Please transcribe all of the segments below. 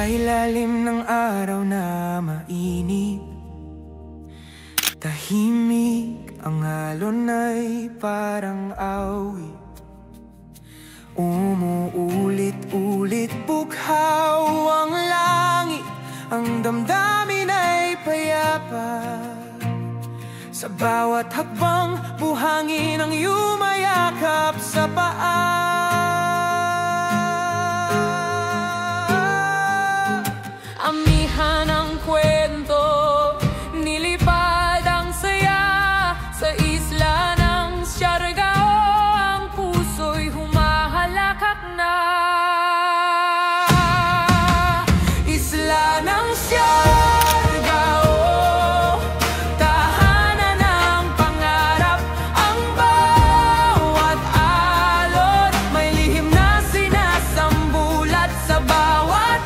Sa ilalim ng araw na mainit, tahimik ang alon ay parang awit. Umuulit-ulit bughaw ang langit, ang damdamin ay payapa. Sa bawat hakbang, buhangin ang yumayakap sa paa. Amihan ang kwento, nilipad ang saya sa isla ng Siargao, ang puso'y humahalakak na. Isla ng Siargao, tahanan ng pangarap, ang bawat alon may lihim na sinasambulat sa bawat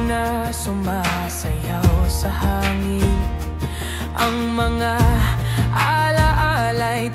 na sumasayaw sa hangin, ang mga alaala'y